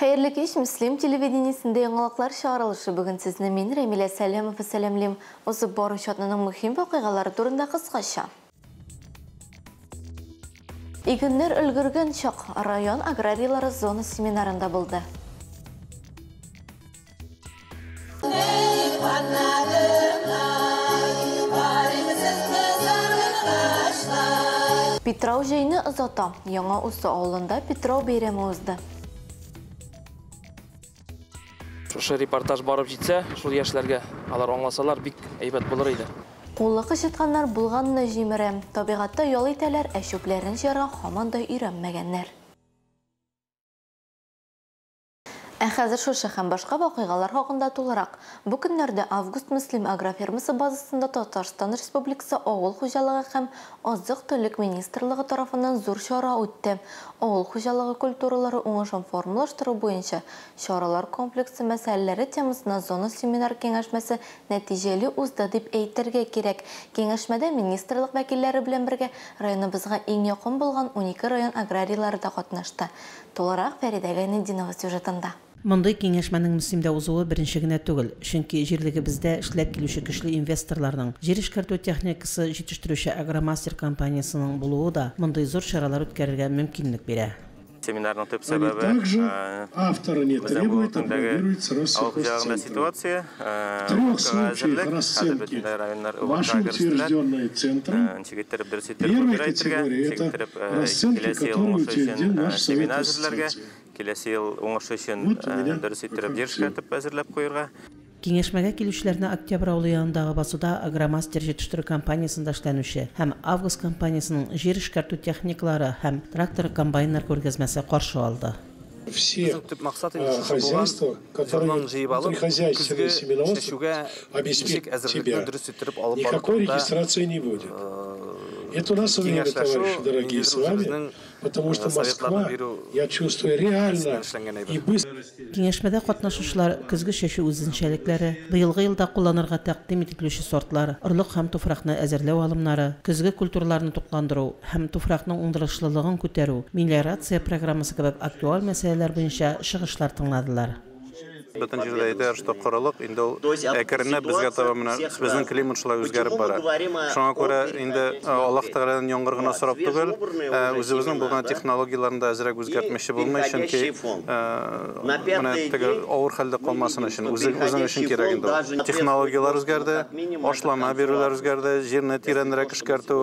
Hayırlı kеш Müslim televideniyesinde yanılaklar çağrılışı bugün sizinle men Remile Salamov salamlayım. Ozu boru şatının mühim vakıgaları turunda kıskaça. İgünler ülgürgün çok rayon agrariyaları zonu seminarında buldu. Petrov jeyni ızata, yana usu oğlunda Petrov beyremi uzdu. Şu reportaj barıp jitse, şu yaşlarga alar anlasalar bik aybat bulur idi. Qo'llaqı şıtqanlar bulğanını jimirem, tabiqatda yol iteler, əşöplərin jara hamanda öyrənməgənlər. Hozir şu şəhən başqa vaqıqalar haqqında to'liq. Bu günlərdə Avgust Müslim agrofermasi bazasında Tatarstan Respublikası Oğul Xo'jaligi ham Oziq-tulik Ministerligi tarafından zo'r chora o'tdi. Oğul Xo'jaligi kulturalari o'ng'ishini formalaştırу bo'yicha choralar kompleksi masalalari temasida zona seminar kengashmasi natijali o'zdi deb aytirga kerak. Kengashmada ministerlik vakillari bilan birga rayonimizga eng yaqin bo'lgan 12 rayon agrariyalari da qatnashdi. To'liq Farida Gaynidinova syujetында. Мондай кеңешмәнең Мөслимдә узуы беренче генә түгел, чөнки җирлегебездә эшләп килүче көчле инвесторларның җир эшкәртү техникасы җитештерүче Агромастер компаниясының булуы да мондай зур чаралар үткәрергә мөмкинлек бирә. Семинарның төп сәбәбе ситуация, келесі ел оңышы үшін дұрыс еттіріп дершкәтіп әзірләп қойырға. Кеңешмәгә килүчеләрне Октябрь авылы янындагы басуда Агромастер җитештерү компаниясында эшләнүче һәм Август компаниясының җир эшкәртү техникалары һәм трактор комбайннар күргәзмәсе каршы алды. Все хозяйства, которые при хозяйстве семеноводства обеспечат тебя, никакой регистрации не будет. Это у нас время, товарищи дорогие, с вами, потому что Москва, я чувствую, реально и быстро. Кеңешмәдә катнашучылар көзге чәчү үзенчәлекләре, быелгы елда кулланырга тәкъдим ителүче сортлар, орлык һәм туфракны әзерләү алымнары, көзге культураларны тукландыру һәм туфракның уңдырышлылыгын күтәрү, мелиорация программасы кебек актуаль мәсьәләләр буенча чыгышлар тыңладылар. Бүтін жерде әйтер, что құрылық, енді әкіріне бізге табамына біздің климатшылар өзгеріп бара. Шоңа көрі, енді Аллах Тағаладан яңғырғына сұрап түгіл, өзіміздің болған технологияларында әзірек өзгертмеші болмай, чөнки ауыр хәлде қалмасын үшін, өзің үшін керек енді. Технологиялар өзгерді, ашлама берулер өзгерді, жеріне тиренірек ішкерту,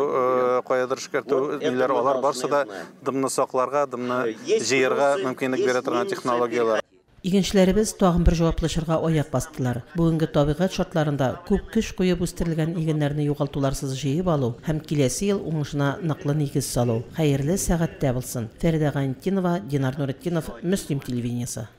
қоядыр ішкерту, нелер олар барса да дымны сақларға, дымны жиырға мүмкіндік бере тұрған технологиялар. Игенчеләребез тагын бер җаваплашырга аяк бастылар. Бүгенге табигать шартларында күп көч куеп үстерелгән игеннәрне югалтуларсыз җыеп алу һәм киләсе ел уңышына ныклы нигез салу. Хәерле сәгатьтә булсын. Фәридә Гаинтинова, Динар Нуретдинов, Мөслим телевидениесе.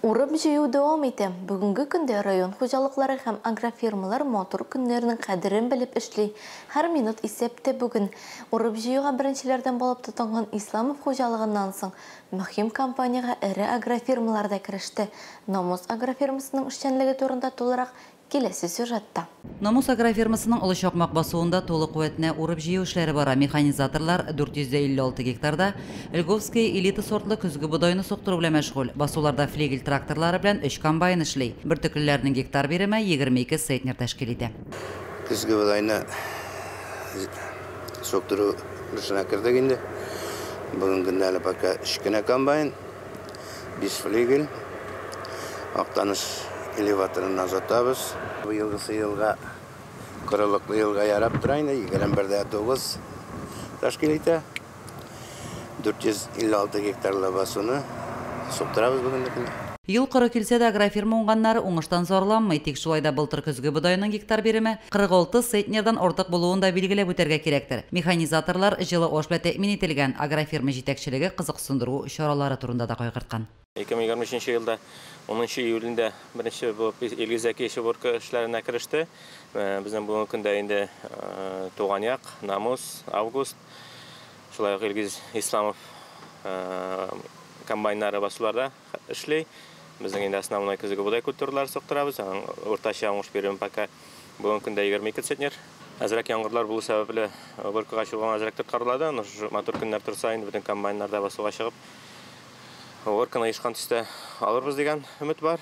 Урып җыю дәвам итә. Бүгенге көндә район хуҗалыклары һәм агрофирмалар мотор көннәренең кадерен белеп эшли. Һәр минут исәптә бүген урып җыюга беренчеләрдән булып тотынган Исламов хуҗалыгыннан соң мөһим компанияга эре агрофирмалар да кереште. Намус агрофирмасының эшчәнлеге турында тулырак келесі сюжетта. Намус агрофирмасының Улы Чакмак басуында толы куәтенә урып җыю эшләре бара. Механизаторлар 456 гектарда Льговский элита сортлы көзге бодайны соктыру белән мәшгуль. Басуларда флигель тракторлары белән 3 комбайн эшли. Бер төкелләрнең гектар биреме 22 центнер тәшкил итә. Көзге бодайны соктыру эшенә кердек инде. Бүген көндә әле пока 3 кенә комбайн, 5 флигель, актаныш элеваторын азатабыз. Быелгысы елга корылыклы елга ярап турайны 21.9 ташкил итә. 456 гектарлы басуны соктырабыз бүгенге көндә. Ел коры килсә дә агрофирма уңганнары уңыштан зарланмый, тик шулай да былтыр көзге бодайның гектар биреме 46 центнердан артык булуын да билгеләп үтәргә кирәктер. Механизаторлар җылы аш белән тәэмин ителгән агрофирма җитәкчелеге кызыксындыру чаралары турында да кайгырткан. 2023 елда 10 июлендә беренче булып Илгизәки Шыбыркы эшләренә кереште. Безнең бүгенге көндә инде Туган як, Намус, Август, шулай ук Илгиз Исламов комбайннары басуларда эшли. Безнең инде основной көзге бодай культуралар соктырабыз. Уртача уңыш берүен пока бүгенге көндә 22 центнер Әзірәк яңғырлар бұл сәбәпле бұрқыға шығуған әзірәктер қарылады. Мотор күннер тұр сайын бүтін комбайнларда басуға шығып, оркына ешқан түсті алырбыз деген үміт бар.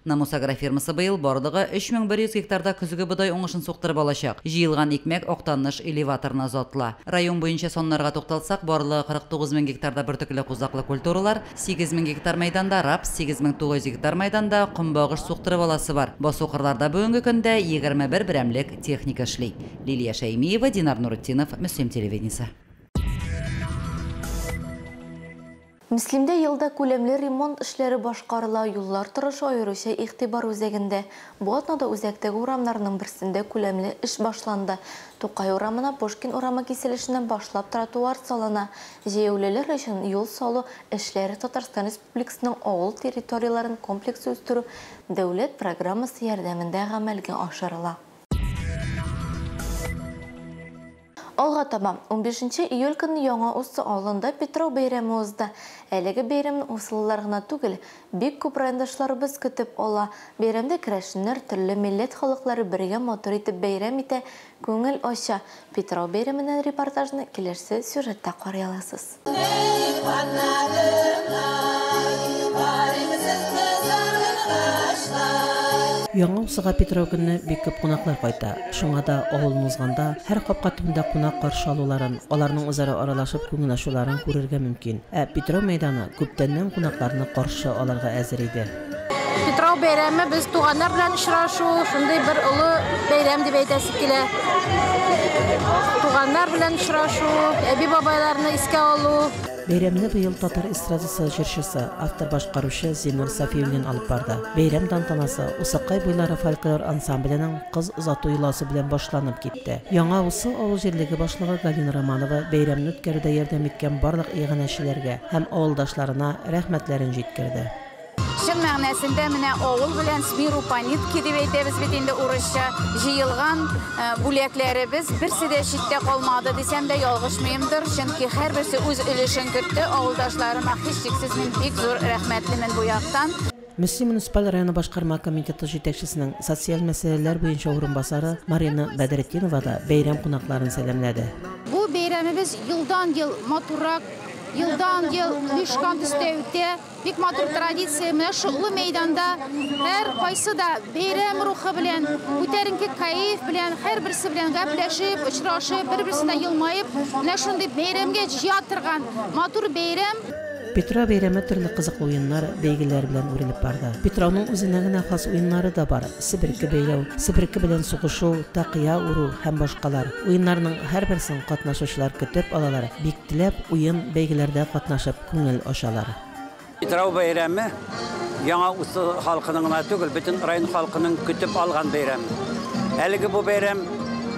Намус агрофирмасы быйыл бардығы 3100 гектарда күзгі бұдай оңышын соқтырып алашақ. Жиылған икмәк оқтаныш элеваторына зотла. Район бойынша сонларға тоқталсақ, барлығы 49 000 гектарда біртүкілі қузақлы культуралар, 8 000 гектар майданда рапс, 8 900 гектар майданда құмбағыш соқтырып аласы бар. Бас оқырларда бүгінгі күнде 21 бірәмлік техника ішлей. Лилия Шаймиева, Динар Нурутдинов, Муслим телевидениесі. Муслимде елда күлемлі ремонт ішлері башқарыла, юллар тұрышы айырыша иқтибар өзегінде. Бұл атнада өзектегі урамларының бірсінде күлемлі іш башланды. Тоқай урамына Пушкин урама кеселішінен башлап тротуар салына. Жеулелер үшін юл салу ішлері Татарстан Республикасының ауыл территорияларын комплекс өстіру дәулет программасы ярдәмінде ғамәлге ашырыла. Алға таба, 15 июль күні яңа осы алында Петров бейремі озды. Әлігі бейремін осылыларғына түгіл, бек көп райындашлары біз күтіп ола. Бейремді кірәшінлер түрлі миллет халықлары бірге мотор етіп бейрем еті көңіл оша. Петров бейремінің репортажыны келерсі сюжетті қарияласыз. Яңа усыға Петров күнне бик күп кунаклар кайта. Шуңа да авылымызганда һәр капка төбендә кунак каршы алуларын, аларның үзара аралашып күңел ачуларын күрергә мөмкин. Петров мәйданы күптәннән кунакларны каршы алырга әзер иде. Петров бәйрәме без туганнар белән очрашу, шундый бер улы бәйрәм дип әйтәсе килә. Туганнар белән очрашу, әби-бабайларны искә алу. Бәйрәмне быел татар эстрадасы җырчысы, автор башкаручы Зинур Сафиуллин алып барды. Бәйрәм тантанасы Усакай буйлары фольклор ансамбленең кыз озату йоласы белән башланып китте. Яңа усы авыл җирлеге башлыгы Галина Романова бәйрәмне үткәрүдә ярдәм иткән барлык иганәчеләргә һәм авылдашларына рәхмәтләрен җиткерде. Шын мәгънәсендә менә авыл белән смирупанитки дип әйтәбез бит инде урысча җыелган бүләкләребез берсе дә читтә калмады дисәм дә ялгышмыймдыр, чөнки һәрберсе үз өлешен кертте. Авылдашларыма һичшиксез мин бик зур рәхмәтлемен бу яктан. Муслим муниципаль районы башкарма комитеты җитәкчесенең социаль мәсьәләләр буенча урынбасары Марина Бәдретдинова да бәйрәм кунакларын сәламләде. Бу бәйрәмебез елдан-ел матуррак, елдан-ел лишкан төстә үтә. Бик матур традиция, менә шулы мәйданда һәр кайсы да бәйрәм рухы белән, күтәренке кайф белән, һәрберсе белән гәпләшеп, очрашып, бер-берсенә елмаеп, менә шундый бәйрәмгә җыя торган матур бәйрәм. Петров бәйрәме төрле кызыклы уеннар, бәйгеләр белән үрелеп барды. Петровның үзенә генә хас уеннары да бар. Себерке бәйләү, себерке белән сугышу, тақия уру һәм башкалар. Уеннарның һәрберсен катнашучылар көтеп алалар. Бик теләп уен бәйгеләрдә катнашып күңел ачалар. Петров бәйрәме яңа усы халкының гына түгел, бөтен район халкының көтеп алган бәйрәм. Әлеге бу бәйрәм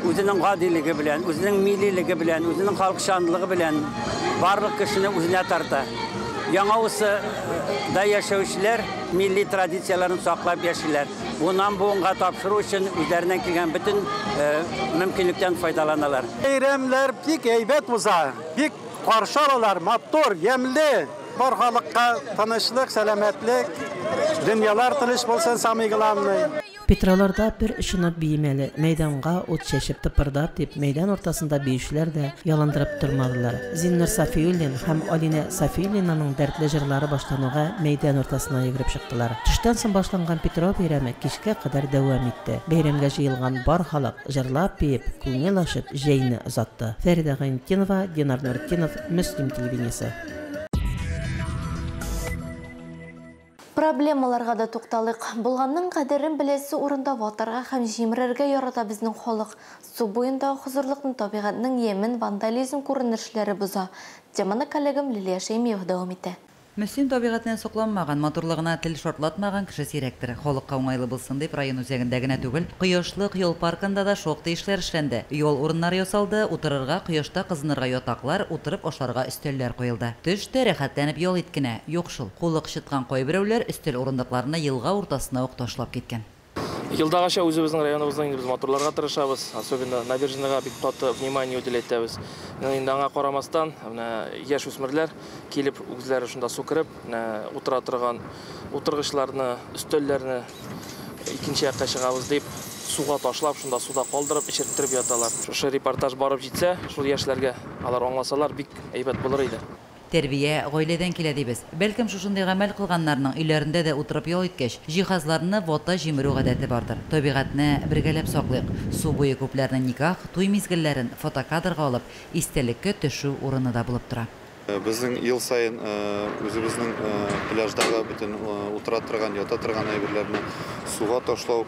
үзенең гадилеге белән, үзенең миллилеге белән, үзенең халыкчанлыгы белән барлык кешене үзенә тарта. Яңа усы да яшәүчеләр милли традицияларын саклап яшиләр. Буннан буынга тапшыру өчен үзләреннән килгән бөтен мөмкинлектән файдаланалар. Бәйрәмләр бик әйбәт уза, бик каршы алалар, матур, ямьле. Бар халыкка тынычлык, сәламәтлек, дөньялар тыныч булсын, самыйгыланмый. Петровларда бер ышынып биемәле, мәйданга ут чәчеп тыпырдап дип, мәйдан ортасында биючеләр дә яландырып тормадылар. Зиннур Сафиуллин һәм Алина Сафиуллинаның дәртле җырлары башлануга мәйдан ортасына йөгереп чыктылар. Төштән соң башланган Петров бәйрәме кичкә кадәр дәвам итте. Бәйрәмгә җыелган бар халык җырлап, биеп, күңел ачып җәйне озатты. Фәридә Гайнетдинова, Динар Нуртдинов, Муслим телевидениесе. Проблемаларга да тукталык. Булганның кадерен беләсе урында ватарга һәм җимерергә ярата безнең халык. Су буенда хозурлыкны табигатьнең ямен вандализм күренешләре боза. Теманы коллегам Лилия Шаймиева дәвам итә. Мөслим табигатеннән сокланмаган, матурлыгына тел шартлатмаган кеше сирәктер. Халыкка уңайлы булсын дип район үзәгендә генә түгел, Кояшлык юл паркында да шактый эшләр эшләнде. Юл урыннары ясалды, утырырга, кояшта кызынырга ятаклар, утырып ашарга өстәлләр куелды. Төштә рәхәтләнеп ял иткәнә, юк шул. Кулы кычыткан кайберәүләр өстәл урындыкларына елга уртасына ук ташлап киткән. Елдагача үзебезнең районыбызда инде без матурларга тырышабыз, особенно набережныйга бик каты внимание үтеләтәбез. Инде аңа карамастан, яшь үсмерләр килеп үзләре шунда су кереп, утыра торган утыргычларны, өстәлләрне икенче якка чыгабыз дип суга ташлап, шунда суда калдырып, ичерттереп яталар. Шушы репортаж барып җитсә, шул яшьләргә алар аңласалар, бик әйбәт булыр иде. Тәрбия гаиләдән килә дибез. Бәлкем шушындый гамәл кылганнарның өйләрендә дә утырып ял иткәч, җиһазларны вота җимерү гадәте бардыр. Табигатьне бергәләп саклыйк. Су буе күпләрнең никах, туй мизгелләрен фотокадрга алып, истәлеккә төшү урыны да булып тора. Безнең ел сайын үзебезнең пляждагы бөтен утыра торган, ята торган әйберләрне суга ташлау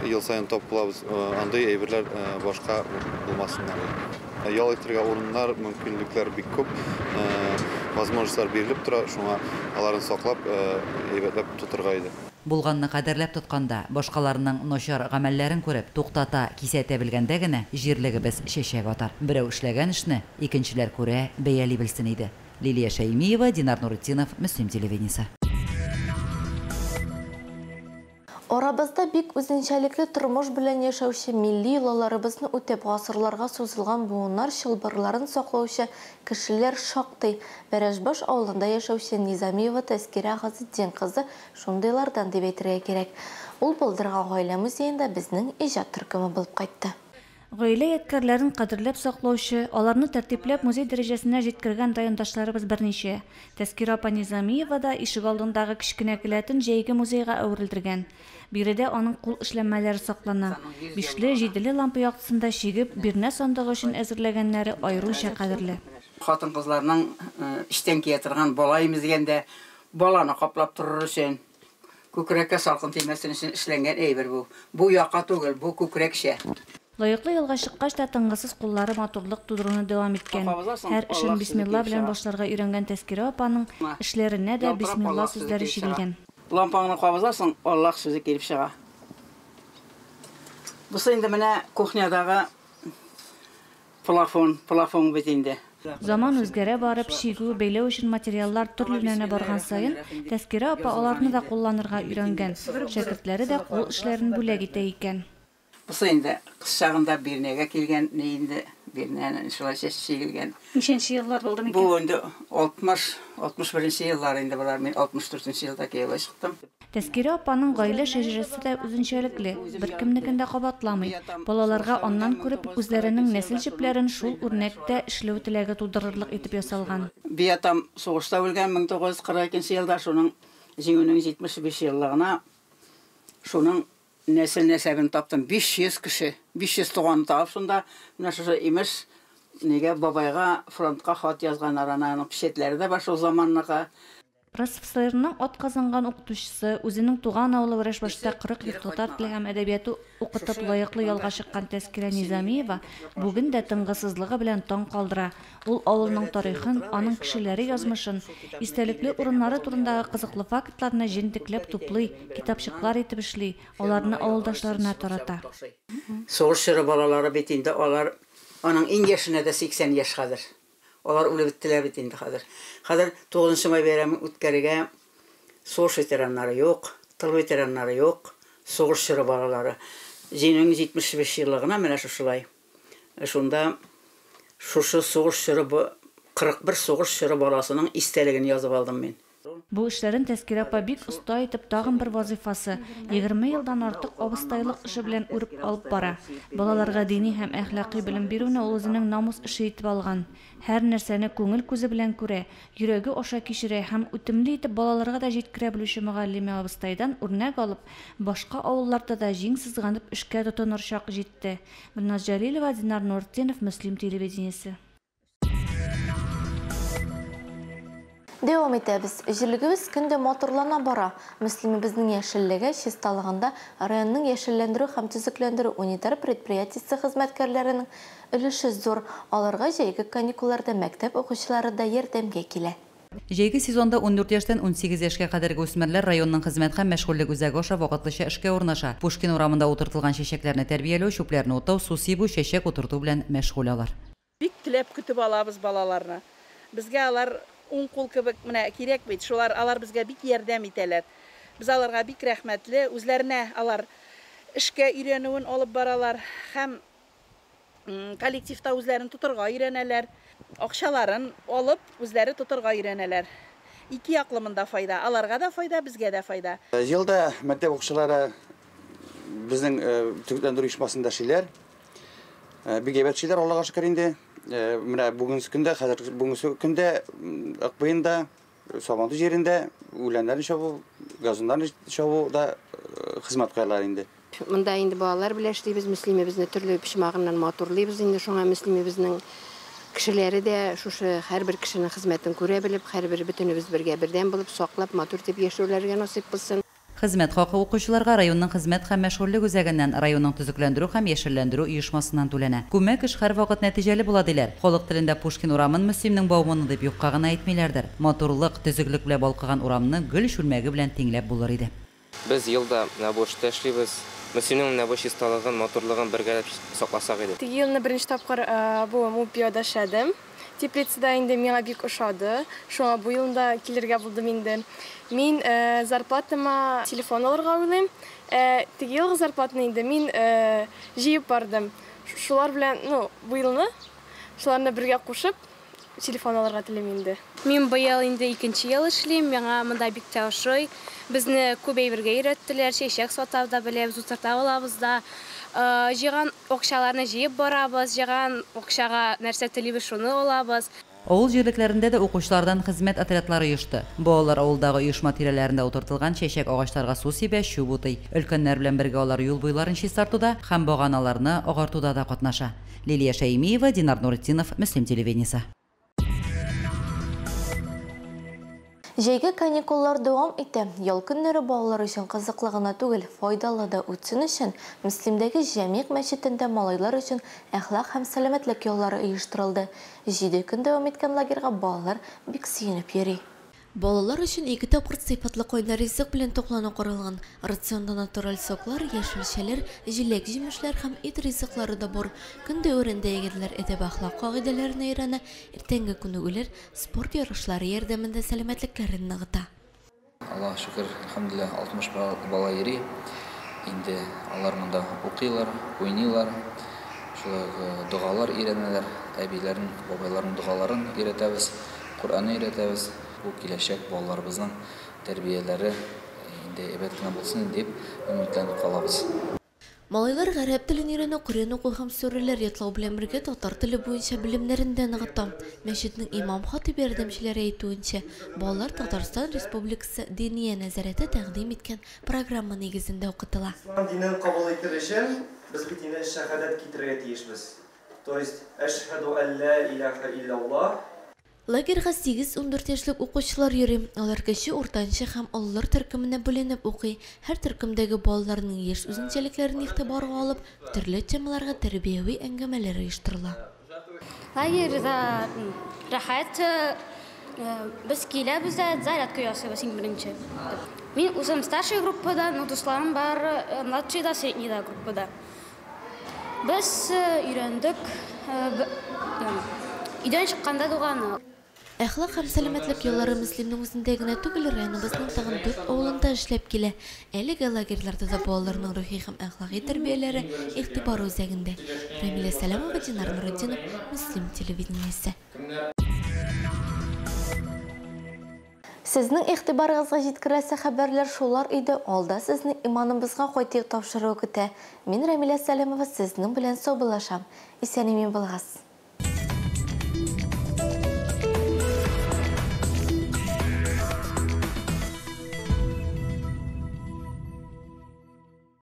ел сайын тапылабыз. Андый әйберләр башка булмасыннар. Ял итәргә урыннар, мөмкинлекләр бик күп. Возможностьлар бирелеп тора, шуңа аларын саклап, әйбәтләп тотырга иде. Булганны кадерләп тотканда, башкаларның начар гамәлләрен күреп, туктата, кисәтә белгәндә генә җирлегебез чәчәк атар. Берәү эшләгән эшне икенчеләр күрә, бәяли белсен иде. Лилия Шәймиева, Динар Нурытдинов, Мөслим телевидениесе. Арабызда бик үзенчәлекле тормыш белән яшәүче милли йолаларыбызны үтеп гасырларга сузылган буыннар чылбырларын саклаучы кешеләр шактый. Бәрәжбаш авылында яшәүче Низамиева Тәскирә Газетдин кызы шундыйлардан дип әйтергә кирәк. Ул булдырган гаилә музеенда безнең иҗат төркеме булып кайтты. Гаилә ядкарларын кадерләп саклаучы, аларны тәртипләп музей дәрәҗәсенә җиткергән райондашларыбыз берничә. Тәскирә апа Низамиева да ишек алдындагы кечкенә келәтен җәйге музейга әверелдергән. Биредә аның кул эшләнмәләре саклана. 5-7 лампа яктысында чигеп, бирнә сандыгы өчен әзерләгәннәре аеруча кадерле. Хатын-кызларның иштән кия торган балаймыз дигәндә, баланы каплап торыр өчен, күкрәккә салкын тимәсен өчен эшләнгән әйбер бу. Бу яка түгел, бу күкрәкчә. Лаеклы елга чыккач та тыңгысыз куллары матурлык тудыруны дәвам иткән. Һәр эшен бисмилла белән башларга өйрәнгән Тәскирә апаның эшләренә дә бисмилла сүзләре чигелгән. Лампаңны кабызасың, Аллаһ сүзе килеп чыга. Бусы инде менә кухнядагы плафон бит инде. Заман үзгәрә барып, чигү, бәйләү өчен материаллар төрлеләнә барган саен, Тәскирә апа аларны да кулланырга өйрәнгән. Шәкертләре дә кул эшләрен бүләк итә икән. Бусы инде кыз чагында Бирнәгә килгән, инде Бирнәнең шулай чигелгән. Ничәнче еллар булды микән? Бу инде 60-61 еллар инде булар. Мин 64 елда кияүгә чыктым. Тәскирә апаның гаилә шәҗәрәсе дә үзенчәлекле, беркемнекендә кабатламый. Балаларга аннан күреп үзләренең нәсел җепләрен шул үрнәктә эшләү теләге тудырырлык итеп ясалган. Биятам сугышта үлгән 1942 елда, шуның җиңүнең 75 еллыгына шуның нәсел-нәсәбен таптым. 500 кеше, 500 туган тап, шунда менә шушы имеш нигә бабайга фронтка хат язган араның печатләре дә бар шул заманныкы. РСФСРның атказанган укытучысы, үзенең туган авылы Врашбашта 40 ел татар теле һәм әдәбияты укытып лаеклы ялга чыккан Тәскирә Низамиева бүген дә тыңгысызлыгы белән таң калдыра. Ул авылның тарихын, аның кешеләре язмышын, истәлекле урыннары турындагы кызыклы фактларны җентекләп туплый, китапчыклар итеп эшли, аларны авылдашларына тарата. Сугыш чоры балалары бит инде, алар аның иң яшенә дә 80 яшь хәзер. Алар үлеп беттеләр бит инде хәзер. Хәзер 9 май бәйрәме үткәрергә сугыш ветераннары юк, тыл ветераннары юк, сугыш чоры балалары. Җиңүнең 75 еллыгына менә шушылай. Шунда шушы сугыш чоры 41 сугыш чоры баласының истәлеген язып алдым мин. Бу эшләрен Тәскирә апа бик оста итеп тагын бер вазифасы, 20 елдан артык абыстайлык эше белән үреп алып бара. Балаларга дини һәм әхлакый белем бирүне ул үзенең намус эше итеп алган. Һәр нәрсәне күңел күзе белән күрә, йөрәге аша кичерә һәм үтемле итеп балаларга да җиткерә белүче мөгаллиме абыстайдан үрнәк алып, башка авылларда да җиң сызганып эшкә тотыныр чак җитте. Гөлназ Җәлилова, Динар Нурытдинов, Мөслим телевидениесе. Дәвам итәбез. Җирлегебез көндә матурлана бара. Мөслимебезнең яшеллеге чисталыгында районның яшелләндерү һәм төзекләндерү унитар предприятиесе хезмәткәрләренең өлеше зур. Аларга җәйге каникулларда мәктәп укучылары да ярдәмгә килә. Җәйге сезонда 14 яшьтән 18 яшькә кадәрге үсмерләр районның хезмәт һәм мәшгульлек үзәге аша вакытлыча эшкә урнаша. Пушкин урамында утыртылган чәчәкләрне тәрбияләү, чүпләрне утау, су сибү, чәчәк утырту белән мәшгуль алар. Бик теләп көтеп алабыз балаларны. Безгә алар уң кул кебек менә кирәк бит. Шулар алар безгә бик ярдәм итәләр. Без аларга бик рәхмәтле. Үзләренә алар эшкә өйрәнүен алып баралар һәм коллективта үзләрен тотырга өйрәнәләр. Акчаларын алып үзләре тотырга өйрәнәләр. Ике яклы монда файда. Аларга да файда, безгә дә файда. Елда мәктәп укучылары Безнең төгетләндерү оешмасында шиләр. Бик әйбәт шиләр, Аллага шөкер инде. Менә бүгенге көндә, хәзер бүгенге көндә Акбаенда, Сабанту җирендә үләннәрне чабу, газоннарны чабу да хезмәт кылалар инде. Монда инде балалар белән эшлибез, мөслимебезне төрле пишмагыннан матурлыйбыз инде, шуңа мөслимебезнең кешеләре дә шушы һәрбер кешенең хезмәтен күрә белеп, һәрбер бөтенебез бергә бердәм булып, саклап, матур итеп яшәүләргә насыйп булсын. Хезмәт хакы укучыларга районның хезмәт һәм мәшгульлек үзәгеннән районның төзекләндерү һәм яшелләндерү оешмасыннан түләнә. Күмәк эш һәр вакыт нәтиҗәле була диләр. Халык телендә Пушкин урамын мөслимнең баумыны дип юкка гына әйтмиләрдер. Матурлык, төзеклек белән балкыган урамны гөл шүлмәге белән тиңләп булыр иде. Без елда бу эштә эшлибез. Мөслимнең бу чисталыгын, матурлыгын бергә сакласак иде. Теге елны беренче тапкыр бу мупиода эшләдем. Теплицада инде миңа бик ошады. Шуңа бу елда килергә булдым инде. Мин зарплатама телефон алырга уйлыйм. Теге елгы зарплатаны инде мин җыеп бардым. Шулар белән, бу елны шуларны бергә кушып телефон алырга телим инде. Мин быел инде 2нче ел эшлим. Миңа монда бик тә ошый. Безне күбәйбергә өйрәттеләр. Чәчәк сатарда беләбез, утырта алабыз да. Җыган акчаларны җыеп барабыз, җыган акчага нәрсә телибез, шуны алабыз. Авыл җирлекләрендә дә укучылардан хезмәт отрядлары оешты. Балалар авылдагы оешма тирәләрендә утыртылган чәчәк агачларга су сибә, чүп утый. Өлкәннәр белән бергә алар юл буйларын чистартуда һәм баганаларны агартуда да катнаша. Лилия Шәймиева, Динар Нуретдинов, Мөслим телевидениесе. Җәйге каникуллар дәвам итә. Ял көннәре балалар өчен кызыклы гына түгел, файдалы да үтсен өчен Мөслимдәге Җәмигъ мәчетендә малайлар өчен әхлак һәм сәламәтлек яллары оештырылды. 7 көн дәвам иткән лагерьга балалар бик сөенеп йөри. Балалар өчен 2 тапкыр сыйфатлы кайнар ризык белән туклану каралган. Рационда натураль соклар, яшелчәләр, җиләк-җимешләр һәм ит ризыклары да бар. Көндә өрендә егетләр әдәп әхлак кагыйдәләрен өйрәнә, иртәнге күнегүләр спорт ярышлары ярдәмендә сәламәтлекләрен ныгыта. Аллаһ шөкер, алхамдулилlah, 60 бала йөри. Инде алар монда укыйлар, уйныйлар. Шулай дугалар өйрәнәләр, әбиләрнең, бабайларның дугаларын өйрәтәбез, Куранны өйрәтәбез. Бу киләчәк балаларыбызның тәрбияләре инде әйбәт кенә булсын дип өметләнеп калабыз. Малайлар гарәп телен өйрәнү, Коръән уку һәм сүрәләр ятлау белән бергә татар теле буенча белемнәрен дә ныгыта. Мәчетнең имам-хатиб ярдәмчеләре әйтүенчә, балалар Татарстан Республикасы Диния нәзарәте тәкъдим иткән программа нигезендә укытыла. Динен кабул итер өчен без бит инде шәһадәт китерергә тиешбез. То есть әшһәду ан ла илаха иллаллах. Лагерьга 8-14 яшьлек укучылар йөри. Алар кече, уртанчы һәм олылар төркеменә бүленеп укый. Һәр төркемдәге балаларның яшь үзенчәлекләрен игътибарга алып, төрле темаларга тәрбияви әңгәмәләр оештырыла. Лагерьда рәхәт, без киләбез дә зарядка ясыйбыз иң беренче. Мин үзем старший группада, дусларым бар, младшийда, среднийда группада. Без өйрәндек, идән чыкканда дуганы. Әхлак һәм сәламәтлек яллары Мөслимнең үзендә генә түгел, районыбызның тагын 4 авылында эшләп килә. Әлеге лагерьларда да балаларның рухи һәм әхлагый тәрбияләре игътибар үзәгендә. Рамилә Сәләмова, Динар Нуретдинов, Мөслим телевидениесе. Сезнең игътибарыгызга җиткерәсе хәбәрләр шулар иде. Алда сезнең иманыбызга кайтык тапшыру көтә. Мин Рамилә Сәләмова сезнең белән саубуллашам. Исән-имин булыгыз.